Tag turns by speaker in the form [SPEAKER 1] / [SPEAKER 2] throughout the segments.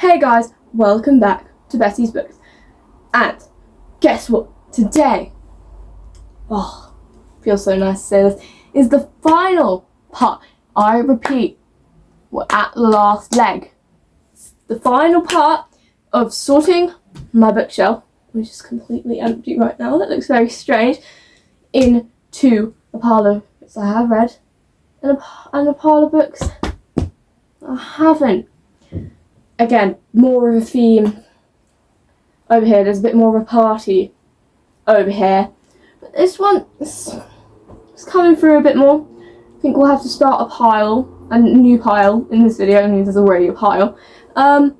[SPEAKER 1] Hey guys, welcome back to Betty's Books. And guess what? Today, feels so nice to say this, is the final part. I repeat, we're at the last leg. It's the final part of sorting my bookshelf, which is completely empty right now. That looks very strange. Into a pile of books I have read and a pile of books I haven't. Again, more of a theme over here. There's a bit more of a party over here. But this one is coming through a bit more. I think we'll have to start a new pile in this video. I mean, there's already a pile. And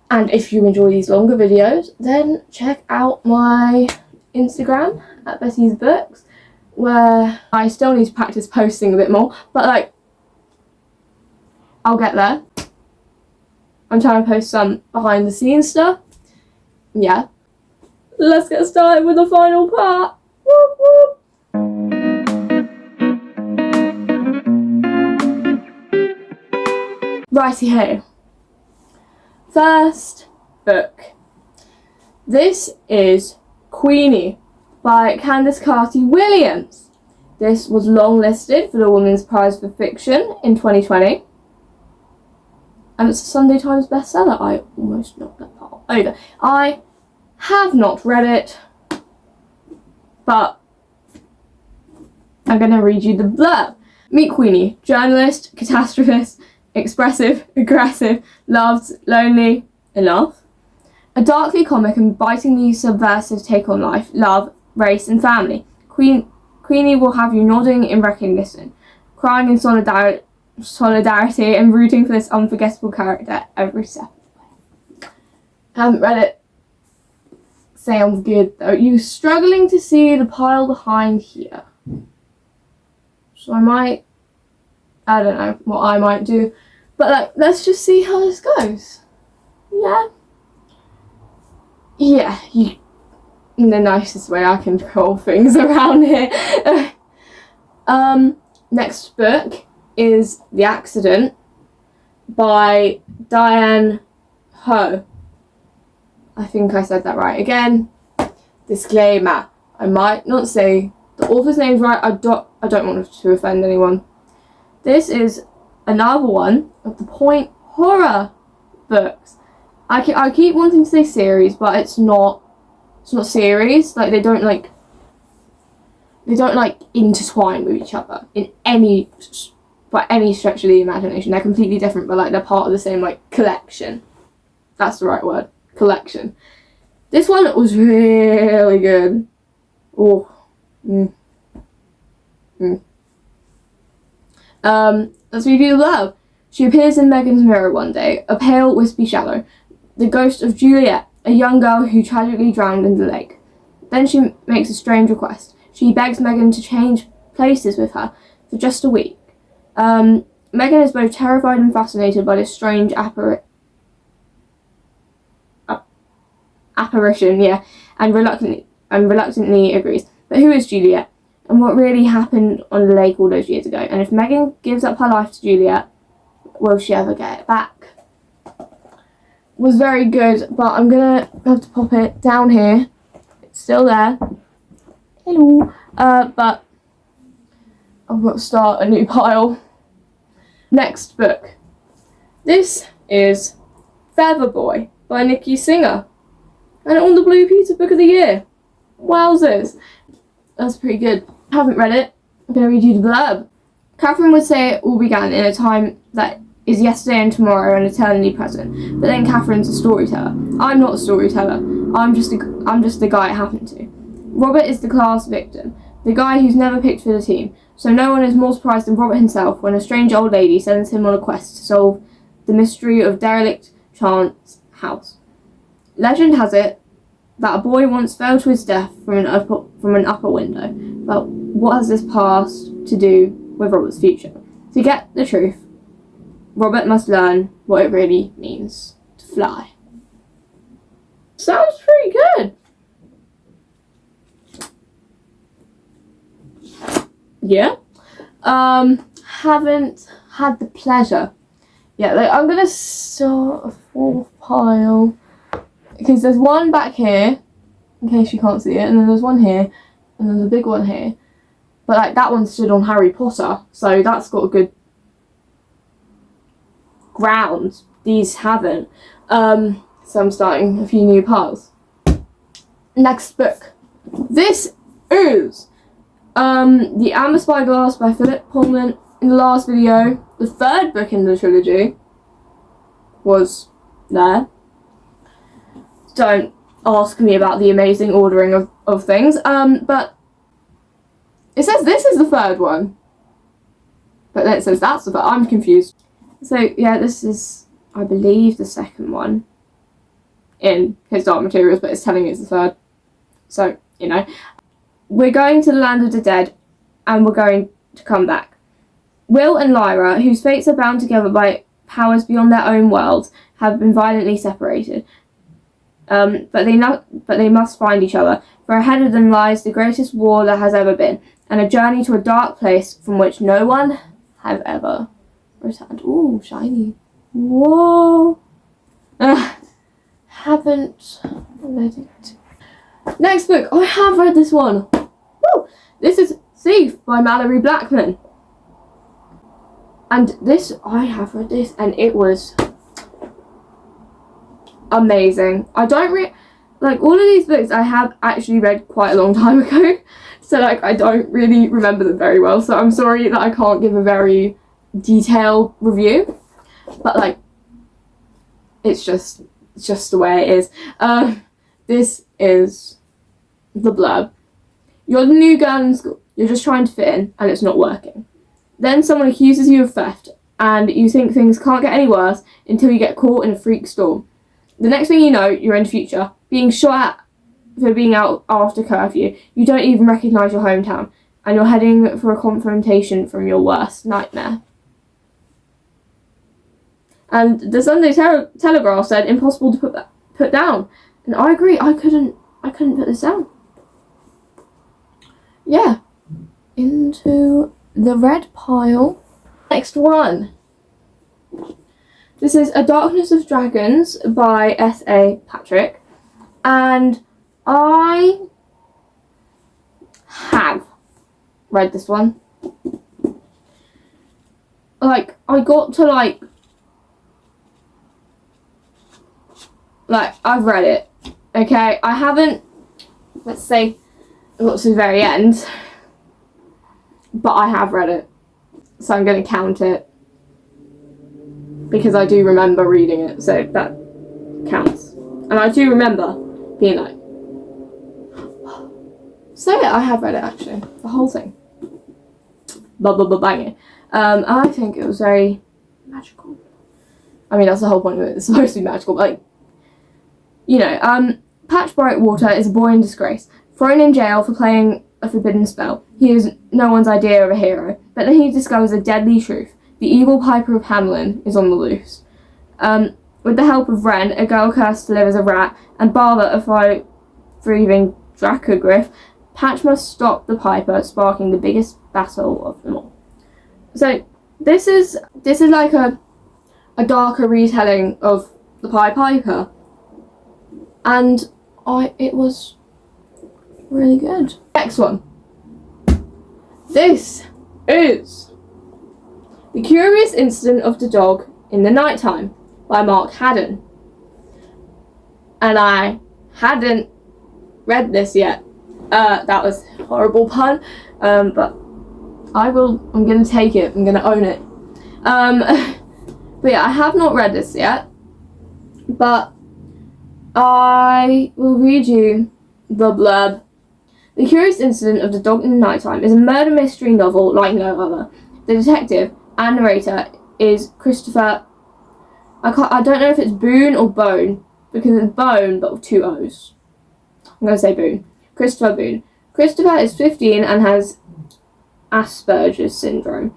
[SPEAKER 1] if you enjoy these longer videos, then check out my Instagram at Betty's Books, where I still need to practice posting a bit more. But I'll get there. I'm trying to post some behind the scenes stuff. Yeah. Let's get started with the final part. Whoop, whoop. Righty-ho. First book. This is Queenie by Candace Carty-Williams. This was longlisted for the Women's Prize for Fiction in 2020. And it's a Sunday Times bestseller. I almost knocked that part over. I have not read it, but I'm going to read you the blurb. Meet Queenie, journalist, catastrophist, expressive, aggressive, loved, lonely, enough. A darkly comic and bitingly subversive take on life, love, race and family. Queenie will have you nodding in recognition, crying in solidarity and rooting for this unforgettable character every step of the way. Haven't read it. Sounds good though. You struggling to see the pile behind here. So I don't know what I might do. But let's just see how this goes. Yeah. Yeah, in the nicest way I can control things around here. Next book is The Accident by Diane Ho. I think I said that right. Again, disclaimer, I might not say the author's name right. I don't want to offend anyone. This is another one of the Point horror books. I keep wanting to say series, but it's not series. They don't intertwine with each other by any stretch of the imagination. They're completely different, but they're part of the same collection. That's the right word. Collection. This one was really good. Let's review the blurb. She appears in Megan's mirror one day, a pale, wispy shadow, the ghost of Juliet, a young girl who tragically drowned in the lake. Then she makes a strange request. She begs Megan to change places with her for just a week. Megan is both terrified and fascinated by this strange apparition, and reluctantly agrees. But who is Juliet? And what really happened on the lake all those years ago? And if Megan gives up her life to Juliet, will she ever get it back? Was very good, but I'm gonna have to pop it down here. It's still there. Hello. But I've got to start a new pile. Next book. This is Feather Boy by Nikki Singer. And on the Blue Peter Book of the Year. Wowzers. That's pretty good. Haven't read it. I'm going to read you the blurb. Catherine would say it all began in a time that is yesterday and tomorrow and eternally present. But then Catherine's a storyteller. I'm not a storyteller. I'm just the guy it happened to. Robert is the class victim. The guy who's never picked for the team. So no one is more surprised than Robert himself when a strange old lady sends him on a quest to solve the mystery of derelict Chant's house. Legend has it that a boy once fell to his death from an upper window. But what has this past to do with Robert's future? To get the truth, Robert must learn what it really means to fly. Sounds pretty good. Yeah. Haven't had the pleasure yet. I'm gonna start a fourth pile. Because there's one back here, in case you can't see it, and then there's one here, and there's a big one here. But like that one stood on Harry Potter, so that's got a good ground. These haven't. So I'm starting a few new piles. Next book. This is The Amber Spyglass by Philip Pullman. In the last video, the third book in the trilogy was there. Don't ask me about the amazing ordering of things. But it says this is the third one. But then it says that's the third. I'm confused. So yeah, this is, I believe, the second one in his Dark Materials, but it's telling me it's the third. So, you know. We're going to the land of the dead, and we're going to come back. Will and Lyra, whose fates are bound together by powers beyond their own worlds, have been violently separated. But they must find each other, for ahead of them lies the greatest war there has ever been, and a journey to a dark place from which no one have ever returned. Ooh, shiny. Whoa. Haven't read it. Next book. I have read this one. Woo! This is Thief by Mallory Blackman. And this, I have read this, and it was amazing. I don't like all of these books I have actually read quite a long time ago, so like I don't really remember them very well, so I'm sorry that I can't give a very detailed review, but like it's just the way it is. This is the blurb. You're the new girl in school. You're just trying to fit in, and it's not working. Then someone accuses you of theft, and you think things can't get any worse until you get caught in a freak storm. The next thing you know, you're in the future, being shot at for being out after curfew. You don't even recognise your hometown, and you're heading for a confrontation from your worst nightmare. And the Sunday Telegraph said impossible to put down, and I agree. I couldn't put this down. Yeah, into the red pile. Next one. This is A Darkness of Dragons by S.A. Patrick, and I have read this one. Like, I got to like I've read it, okay? I haven't, let's say, got to the very end, but I have read it, so I'm going to count it, because I do remember reading it, so that counts. And I do remember being like, so yeah, I have read it actually, the whole thing. Banging. I think it was very magical. I mean, that's the whole point of it, it's supposed to be magical, but like, you know, Patch Brightwater is a boy in disgrace, thrown in jail for playing a forbidden spell. He is no one's idea of a hero, but then he discovers a deadly truth. The evil Piper of Hamelin is on the loose. With the help of Wren, a girl cursed to live as a rat, and Barber, a fire-breathing Dracogryph, Patch must stop the Piper, sparking the biggest battle of them all. So this is like a darker retelling of the Pied Piper, and it was really good. Next one. This is The Curious Incident of the Dog in the Nighttime by Mark Haddon. And I hadn't read this yet. That was a horrible pun, but I'm gonna take it, I'm gonna own it. But yeah, I have not read this yet, but I will read you the blurb. The Curious Incident of the Dog in the Nighttime is a murder mystery novel like no other. The detective and narrator is Christopher. I don't know if it's Boone or Bone, because it's Bone but with two O's. I'm going to say Boone. Christopher Boone. Christopher is 15 and has Asperger's syndrome.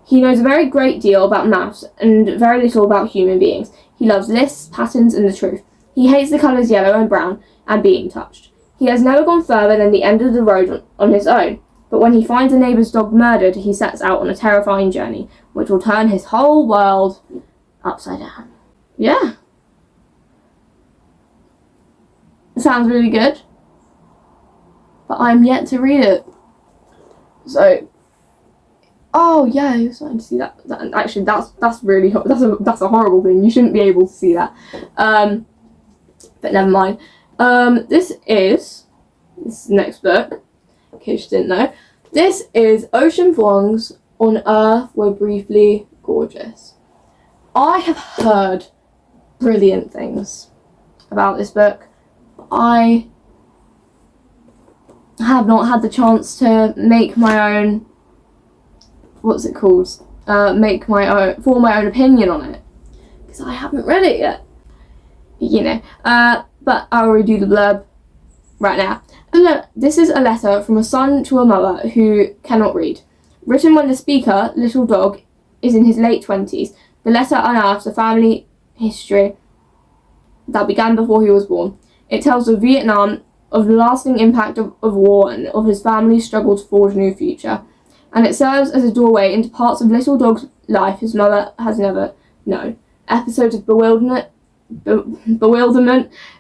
[SPEAKER 1] He knows a very great deal about maths and very little about human beings. He loves lists, patterns, and the truth. He hates the colours yellow and brown and being touched. He has never gone further than the end of the road on his own, but when he finds a neighbour's dog murdered, he sets out on a terrifying journey, which will turn his whole world upside down. Yeah. sounds really good, but I'm yet to read it. So, oh yeah, you're starting to see that. Actually, that's really that's a horrible thing. You shouldn't be able to see that. But never mind. This is the next book. In case you didn't know, this is Ocean Vuong's On Earth We're Briefly Gorgeous. I have heard brilliant things about this book. I have not had the chance to make my own, what's it called? Form my own opinion on it, because I haven't read it yet. You know, but I'll redo the blurb right now. This is a letter from a son to a mother who cannot read. Written when the speaker, Little Dog, is in his late 20s. The letter unearths a family history that began before he was born. It tells of Vietnam, of the lasting impact of war, and of his family's struggle to forge a new future. And it serves as a doorway into parts of Little Dog's life his mother has never known. Episodes of bewilderment,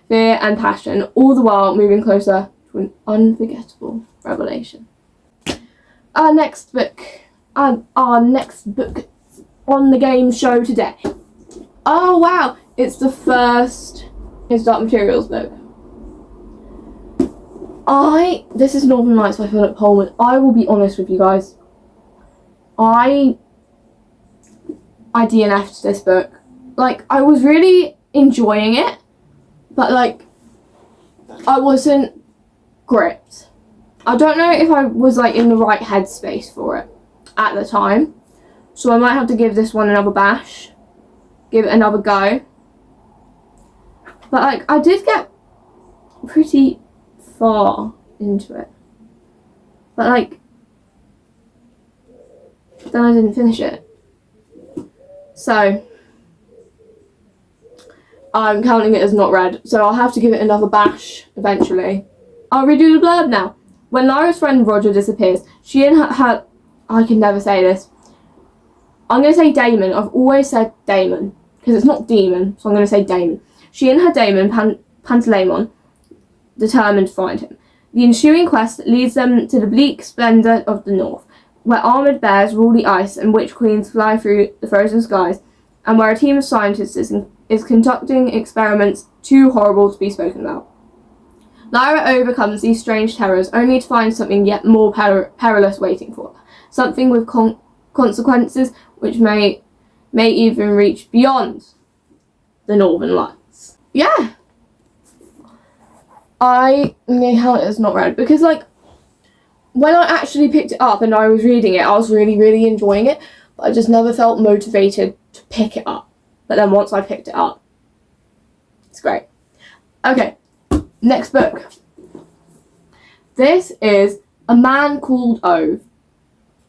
[SPEAKER 1] fear, and passion, all the while moving closer to an unforgettable revelation. Our next book on the game show today. Oh wow, it's the first His Dark Materials book. This is Northern Lights by Philip Pullman. I will be honest with you guys. I DNF'd this book. Like, I was really enjoying it, but like, I wasn't gripped. I don't know if I was like in the right headspace for it at the time, so I might have to give this one another bash, give it another go. But like, I did get pretty far into it, but like, then I didn't finish it. So I'm counting it as not read, so I'll have to give it another bash eventually. I'll redo the blurb now. When Lyra's friend Roger disappears, she and her I can never say this. I'm going to say Damon. I've always said Damon, because it's not demon, so I'm going to say Damon. She and her Damon, Pantaleimon, determined to find him. The ensuing quest leads them to the bleak splendour of the north, where armoured bears rule the ice and witch queens fly through the frozen skies, and where a team of scientists is conducting experiments too horrible to be spoken about. Lyra overcomes these strange terrors only to find something yet more perilous waiting for her. Something with consequences which may even reach beyond the Northern Lights. Yeah. I may count it as not read, because like, when I actually picked it up and I was reading it, I was really, really enjoying it, but I just never felt motivated to pick it up. But then once I picked it up, it's great. Okay, next book. This is A Man Called Ove.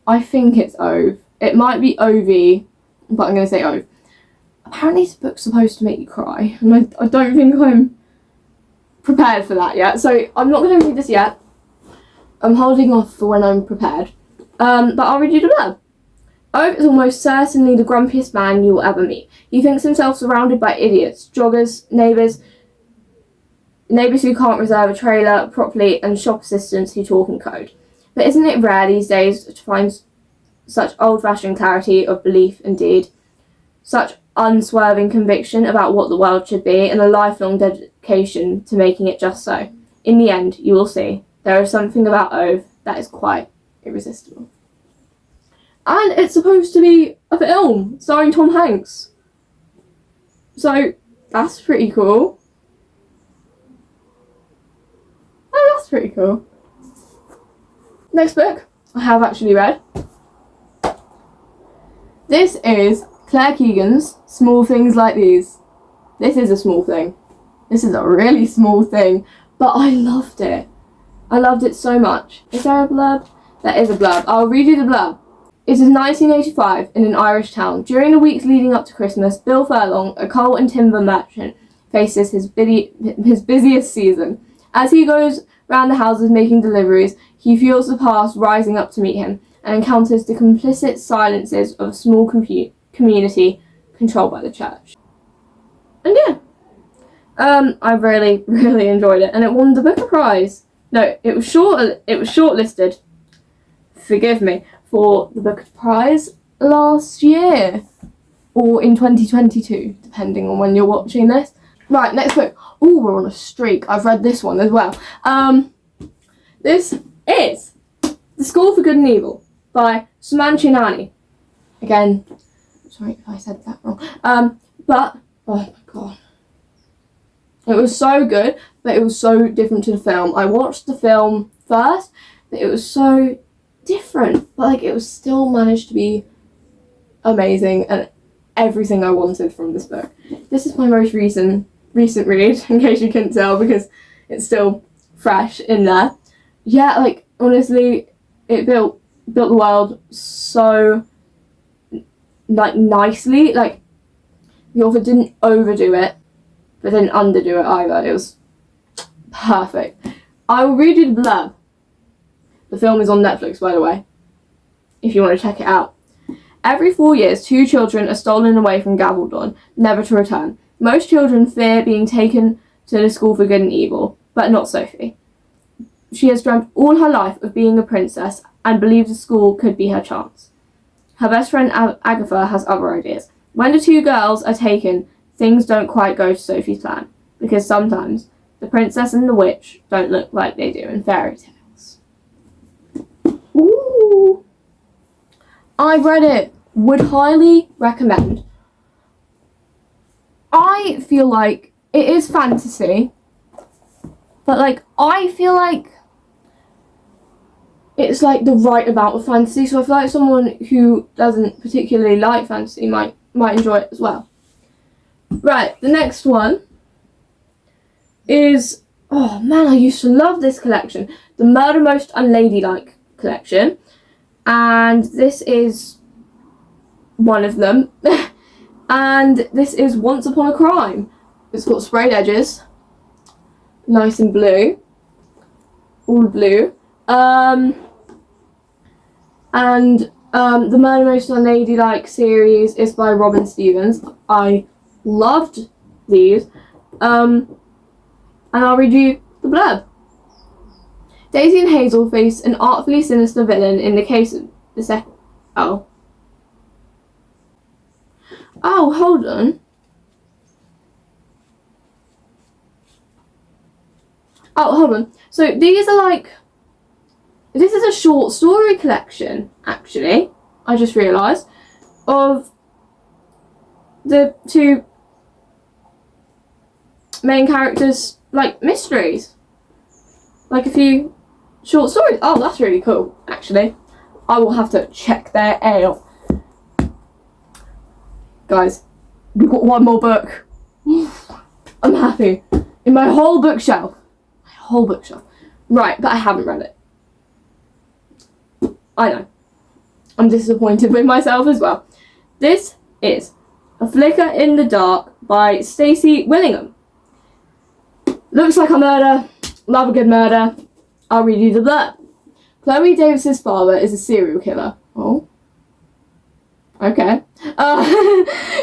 [SPEAKER 1] I think it's Ove. It might be O-V, but I'm going to say Ove. Apparently this book's supposed to make you cry, and I don't think I'm prepared for that yet, so I'm not going to read this yet. I'm holding off for when I'm prepared. But I'll read you the blurb. Ove is almost certainly the grumpiest man you will ever meet. He thinks himself surrounded by idiots, joggers, neighbours who can't reserve a trailer properly, and shop assistants who talk in code. But isn't it rare these days to find such old-fashioned clarity of belief and deed, such unswerving conviction about what the world should be, and a lifelong dedication to making it just so? In the end, you will see, there is something about Ove that is quite irresistible. And it's supposed to be a film starring Tom Hanks. So, that's pretty cool. Oh, that's pretty cool. Next book I have actually read. This is Claire Keegan's Small Things Like These. This is a small thing. This is a really small thing, but I loved it. I loved it so much. Is there a blurb? There is a blurb. I'll read you the blurb. It is 1985 in an Irish town. During the weeks leading up to Christmas, Bill Furlong, a coal and timber merchant, faces his busiest season. As he goes round the houses making deliveries, he feels the past rising up to meet him and encounters the complicit silences of a small community controlled by the church. And yeah, I really, really enjoyed it, and it won the Booker Prize. No, it was shortlisted. Forgive me, for the Booker Prize last year, or in 2022, depending on when you're watching this. Right, next book. Oh, we're on a streak. I've read this one as well. This is The School for Good and Evil by Suman Chinani. Again, sorry if I said that wrong. But oh my god. It was so good, but it was so different to the film. I watched the film first, but it was so different. But like, it was still managed to be amazing and everything I wanted from this book. This is my most recent read, in case you couldn't tell, because it's still fresh in there. Yeah, like, honestly, it built the world so like nicely. Like, the author didn't overdo it, but didn't underdo it either. It was perfect. I will read you the blurb. The film is on Netflix, by the way, if you want to check it out. Every 4 years, 2 children are stolen away from Gavaldon, never to return. Most children fear being taken to the School for Good and Evil, but not Sophie. She has dreamt all her life of being a princess and believes the school could be her chance. Her best friend Agatha has other ideas. When the 2 girls are taken, things don't quite go to Sophie's plan, because sometimes the princess and the witch don't look like they do in fairy tales. Ooh! I've read it. Would highly recommend. I feel like it is fantasy, but like, I feel like it's like the right amount of fantasy, so I feel like someone who doesn't particularly like fantasy might enjoy it as well. Right, the next one is, oh man, I used to love this collection, the Murder Most Unladylike collection, and this is one of them. And this is Once Upon a Crime. It's got sprayed edges, nice and blue, all blue. And the Murder Most Unladylike series is by Robin Stevens. I loved these. And I'll read you the blurb. Daisy and Hazel face an artfully sinister villain in the case of the Oh, hold on. Oh, hold on. So these are like... This is a short story collection, actually. I just realised. Of the 2 main characters, like, mysteries. Like a few short stories. Oh, that's really cool, actually. I will have to check their out. Guys, we've got one more book. I'm happy. In my whole bookshelf. Right, but I haven't read it. I know. I'm disappointed with myself as well. This is A Flicker in the Dark by Stacey Willingham. Looks like a murder. Love a good murder. I'll read you the blurb. Chloe Davis's father is a serial killer. Oh. Okay.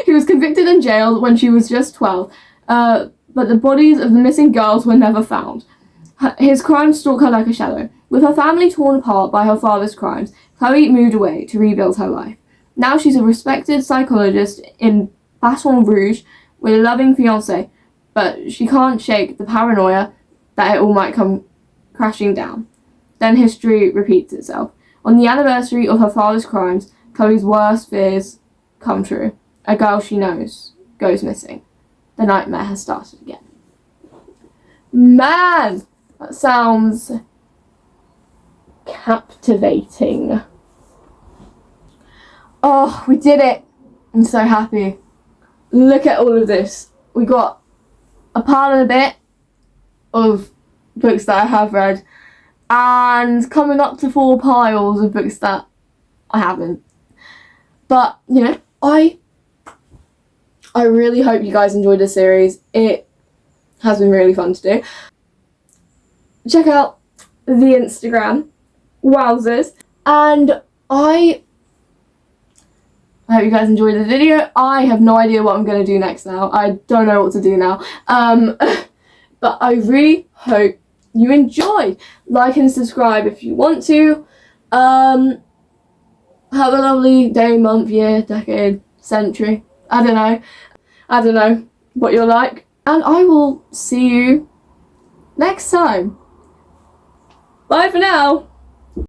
[SPEAKER 1] He was convicted and jailed when she was just 12, but the bodies of the missing girls were never found. His crimes stalk her like a shadow. With her family torn apart by her father's crimes, Chloe moved away to rebuild her life. Now she's a respected psychologist in Baton Rouge with a loving fiancé, but she can't shake the paranoia that it all might come crashing down. Then history repeats itself. On the anniversary of her father's crimes, Chloe's worst fears come true. A girl she knows goes missing. The nightmare has started again. Man, that sounds captivating. Oh, we did it. I'm so happy. Look at all of this. We got a pile and a bit of books that I have read, and coming up to 4 piles of books that I haven't. But, you know, I really hope you guys enjoyed this series. It has been really fun to do. Check out the Instagram. Wowzers. And I I hope you guys enjoyed the video. I have no idea what I'm going to do next now. I don't know what to do now. But I really hope you enjoyed. Like and subscribe if you want to. Have a lovely day, month, year, decade, century. I don't know. I don't know what you're like. And I will see you next time. Bye for now.